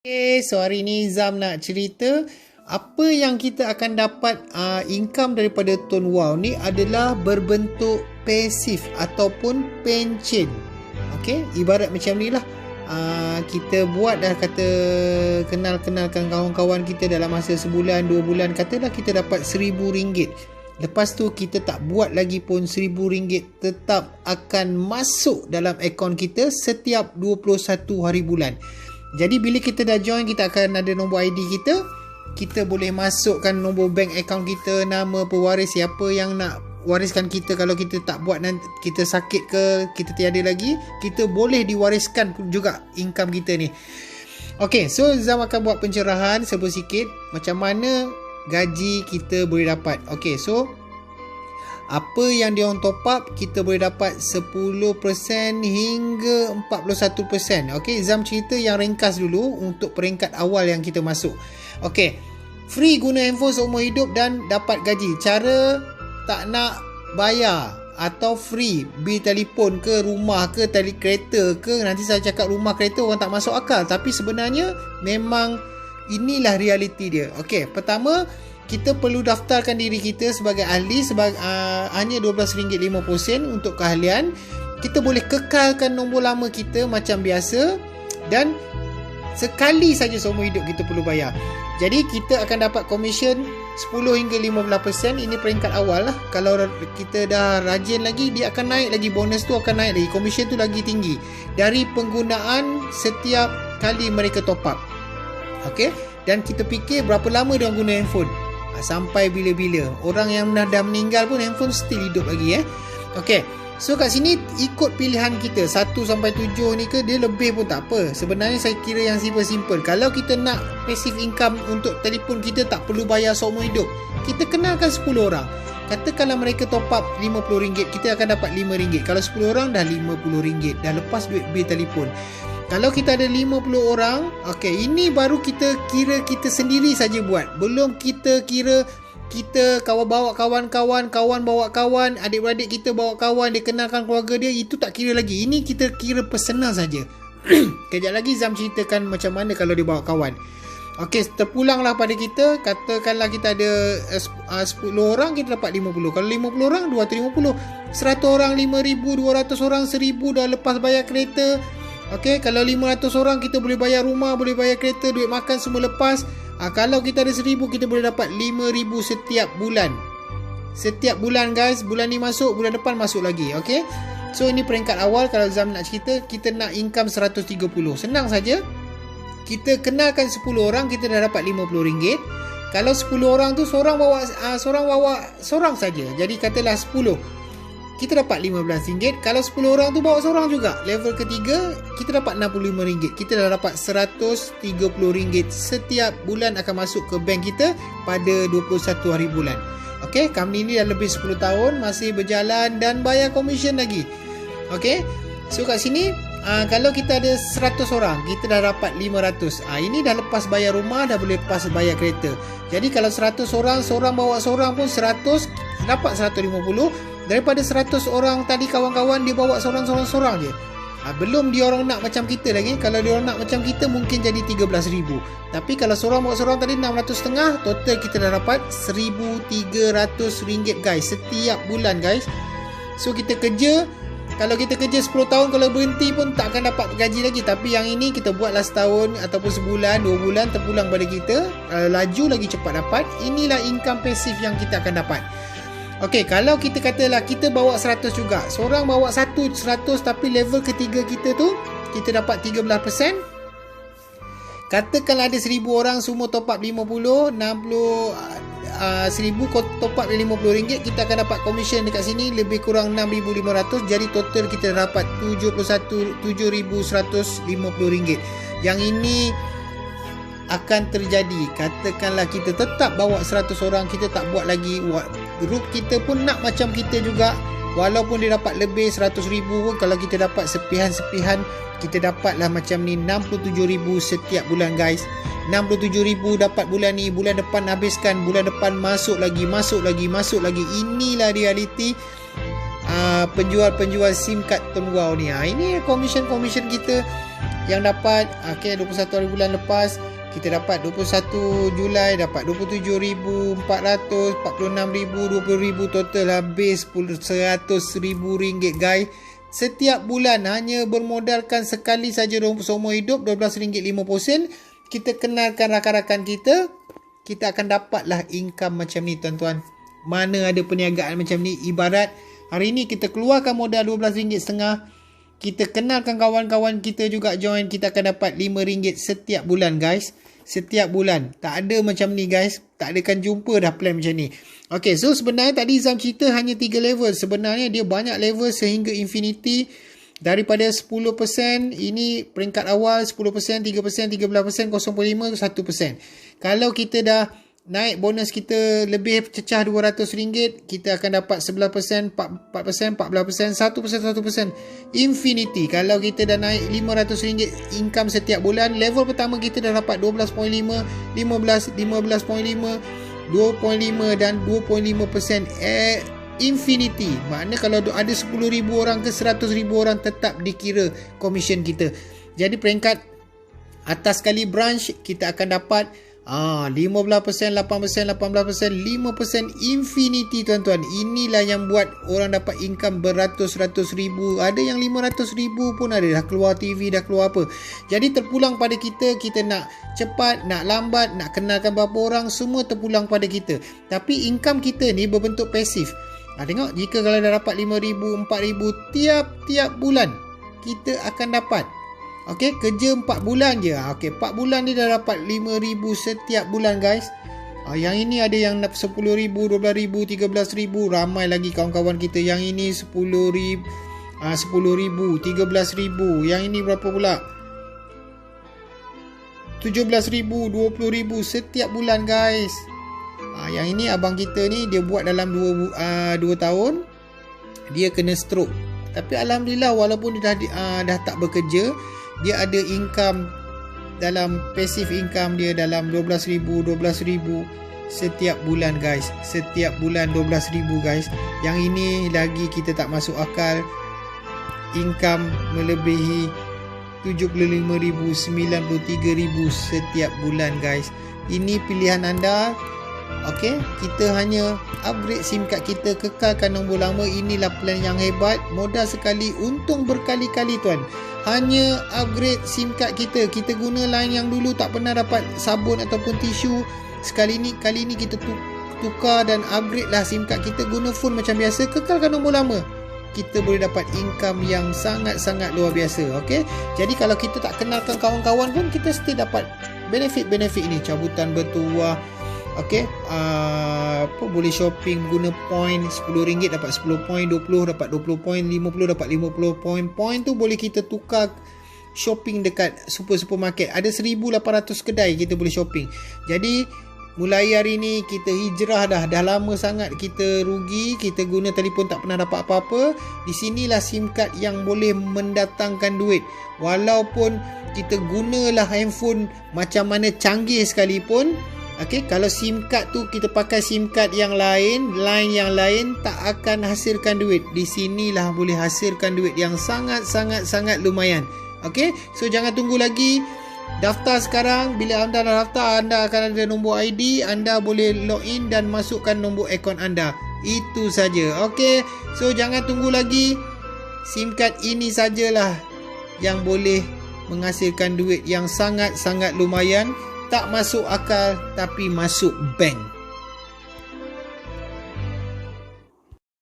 Okay, so hari ni Zam nak cerita apa yang kita akan dapat income daripada Tone Wow ni adalah berbentuk pasif ataupun pension. Okay, ibarat macam ni lah. Kita buat dah kata kenalkan kawan-kawan kita dalam masa sebulan, 2 bulan, katalah kita dapat RM1,000. Lepas tu kita tak buat lagi pun RM1,000 tetap akan masuk dalam akaun kita setiap 21 hari bulan. Jadi bila kita dah join, kita akan ada nombor ID kita. Kita boleh masukkan nombor bank account kita, nama pewaris, siapa yang nak wariskan kita. Kalau kita tak buat, nanti kita sakit ke, kita tiada lagi, kita boleh diwariskan juga income kita ni. Okay, so Zam akan buat pencerahan sikit macam mana gaji kita boleh dapat. Okay, so apa yang dia orang top up, kita boleh dapat 10% hingga 41%. Okay, Zam cerita yang ringkas dulu untuk peringkat awal yang kita masuk. Okay, free guna handphone seumur hidup dan dapat gaji. Cara tak nak bayar atau free bil telefon ke, rumah ke, tali kereta ke. Nanti saya cakap rumah, kereta orang tak masuk akal, tapi sebenarnya memang inilah realiti dia. Okay, pertama, kita perlu daftarkan diri kita sebagai ahli hanya RM12.50 untuk keahlian. Kita boleh kekalkan nombor lama kita macam biasa dan sekali saja seumur hidup kita perlu bayar. Jadi kita akan dapat komisen 10 hingga 15%. Ini peringkat awal lah. Kalau kita dah rajin lagi, dia akan naik lagi, bonus tu akan naik lagi, komisen tu lagi tinggi dari penggunaan setiap kali mereka top up. Okay, dan kita fikir berapa lama dia guna handphone, sampai bila-bila. Orang yang dah meninggal pun handphone still hidup lagi. Okay, so kat sini ikut pilihan kita 1 sampai 7 ni ke, dia lebih pun tak apa. Sebenarnya saya kira yang simple-simple. Kalau kita nak passive income untuk telefon kita, tak perlu bayar seumur hidup, kita kenalkan 10 orang. Katakanlah mereka top up RM50, kita akan dapat RM5. Kalau 10 orang dah RM50, dah lepas duit bil telefon. Kalau kita ada 50 orang, okay, ini baru kita kira kita sendiri saja buat. Belum kita kira kita bawa kawan-kawan, kawan bawa kawan, adik-beradik kita bawa kawan, dia kenalkan keluarga dia, itu tak kira lagi. Ini kita kira personal saja. Kejap lagi Zam ceritakan macam mana kalau dia bawa kawan. Okay, terpulanglah pada kita. Katakanlah kita ada 10 orang, kita dapat 50. Kalau 50 orang, 250. 100 orang, 5,000. 200 orang, 1,000 dah lepas bayar kereta. Okay, kalau 500 orang, kita boleh bayar rumah, boleh bayar kereta, duit makan semua lepas. Kalau kita ada 1,000, kita boleh dapat 5,000 setiap bulan. Setiap bulan guys, bulan ni masuk, bulan depan masuk lagi. Okay, so ini peringkat awal. Kalau Zam nak cerita, kita nak income 130. Senang saja. Kita kenalkan 10 orang, kita dah dapat RM50. Kalau 10 orang tu seorang bawa seorang saja, jadi katalah 10, kita dapat RM15. Kalau 10 orang tu bawa seorang juga, level ketiga, kita dapat RM65. Kita dah dapat RM130 setiap bulan akan masuk ke bank kita pada 21 hari bulan. Okay, company ni dah lebih 10 tahun, masih berjalan dan bayar komisen lagi. Okay, so kat sini kalau kita ada 100 orang, kita dah dapat 500. Ini dah lepas bayar rumah, dah boleh lepas bayar kereta. Jadi kalau 100 orang, seorang bawa seorang pun 100, dapat 150. Daripada 100 orang tadi kawan-kawan, dia bawa seorang je. Belum dia orang nak macam kita lagi. Kalau dia orang nak macam kita, mungkin jadi 13,000. Tapi kalau seorang bawa seorang tadi 600,500, total kita dah dapat RM1,300 guys, setiap bulan guys. So kita kerja, kalau kita kerja 10 tahun, kalau berhenti pun tak akan dapat gaji lagi. Tapi yang ini kita buatlah setahun ataupun sebulan, 2 bulan, terpulang pada kita. Laju lagi cepat dapat. Inilah income pasif yang kita akan dapat. Okey, kalau kita katalah kita bawa 100 juga, seorang bawa 100, tapi level ketiga kita tu kita dapat 13%. Katakanlah ada 1,000 orang, semua top up 50, 60, 1,000 top up RM50, kita akan dapat komisen dekat sini lebih kurang 6,500. Jadi total kita dapat RM7,150. Yang ini akan terjadi. Katakanlah kita tetap bawa 100 orang, kita tak buat lagi, grup kita pun nak macam kita juga. Walaupun dia dapat lebih 100,000 pun, kalau kita dapat sepihan-sepihan, kita dapatlah macam ni 67,000 setiap bulan guys. 67,000 dapat bulan ni, bulan depan habiskan, bulan depan masuk lagi. Inilah realiti penjual-penjual SIM card Tone Wow ni. Ini komisen kita yang dapat, okey, 21 hari bulan lepas kita dapat 21 Julai dapat 27,400, 46,000, 20,000, total habis 100,000 ringgit guys. Setiap bulan hanya bermodalkan sekali saja seumur hidup, RM12.50. Kita kenalkan rakan-rakan kita, kita akan dapatlah income macam ni tuan-tuan. Mana ada perniagaan macam ni, ibarat hari ni kita keluarkan modal RM12.50, kita kenalkan kawan-kawan kita juga join, kita akan dapat RM5 setiap bulan guys. Setiap bulan. Tak ada macam ni guys. Tak akan jumpa dah plan macam ni. Okay, so sebenarnya tadi Izam cerita hanya 3 level. Sebenarnya dia banyak level sehingga infinity. Daripada 10%, ini peringkat awal 10%, 3%, 13%, 0.5%, 1%. Kalau kita dah naik bonus kita lebih cecah RM200, kita akan dapat 11%, 4%, 14%, 1%, infinity. Kalau kita dah naik RM500 income setiap bulan, level pertama kita dah dapat 12.5, 15, 15.5, 2.5 dan 2.5% infinity. Maknanya kalau ada 10,000 orang ke 100,000 orang tetap dikira komisen kita. Jadi peringkat atas sekali branch kita akan dapat 15%, 8%, 18%, 5% infinity tuan-tuan. Inilah yang buat orang dapat income beratus-ratus ribu. Ada yang 500 ribu pun ada. Dah keluar TV, dah keluar apa. Jadi terpulang pada kita. Kita nak cepat, nak lambat, nak kenalkan berapa orang, semua terpulang pada kita. Tapi income kita ni berbentuk pasif. Tengok, jika kalau dah dapat 5,000, 4,000 tiap-tiap bulan, kita akan dapat. Okey, kerja 4 bulan je. Okey, 4 bulan dia dah dapat 5,000 setiap bulan guys. Yang ini ada yang 10,000, 12,000, 13,000. Ramai lagi kawan-kawan kita. Yang ini 10,000, 13,000. Yang ini berapa pula? 17,000, 20,000 setiap bulan guys. Yang ini abang kita ni dia buat dalam 2 tahun. Dia kena stroke. Tapi alhamdulillah walaupun dia dah tak bekerja, dia ada income dalam passive income dia dalam 12,000 setiap bulan guys. Setiap bulan 12,000 guys. Yang ini lagi kita tak masuk akal. Income melebihi 75,000, 93,000 setiap bulan guys. Ini pilihan anda. Okey, kita hanya upgrade SIM card kita, kekalkan nombor lama. Inilah plan yang hebat. Modal sekali, untung berkali-kali tuan. Hanya upgrade SIM card kita. Kita guna line yang dulu tak pernah dapat sabun ataupun tisu. Kali ni kita tukar dan upgrade lah SIM card kita. Guna phone macam biasa, kekalkan nombor lama. Kita boleh dapat income yang sangat-sangat luar biasa. Okey, jadi kalau kita tak kenalkan kawan-kawan pun, kita still dapat benefit-benefit ini. Cabutan bertuah. Okey, boleh shopping guna point. RM10 dapat 10 point, 20 dapat 20 point, 50 dapat 50 point. Point tu boleh kita tukar shopping dekat supermarket. Ada 1,800 kedai kita boleh shopping. Jadi mulai hari ni kita hijrah dah. Dah lama sangat kita rugi, kita guna telefon tak pernah dapat apa-apa. Di sinilah SIM card yang boleh mendatangkan duit. Walaupun kita gunalah handphone macam mana canggih sekalipun, okey, kalau SIM card tu kita pakai SIM card yang lain, line yang lain, tak akan hasilkan duit. Di sinilah boleh hasilkan duit yang sangat lumayan. Okey, so jangan tunggu lagi. Daftar sekarang. Bila anda dah daftar, anda akan ada nombor ID. Anda boleh login dan masukkan nombor akaun anda. Itu saja. Okey, so jangan tunggu lagi. SIM card ini sajalah yang boleh menghasilkan duit yang sangat lumayan. Tak masuk akal tapi masuk bank.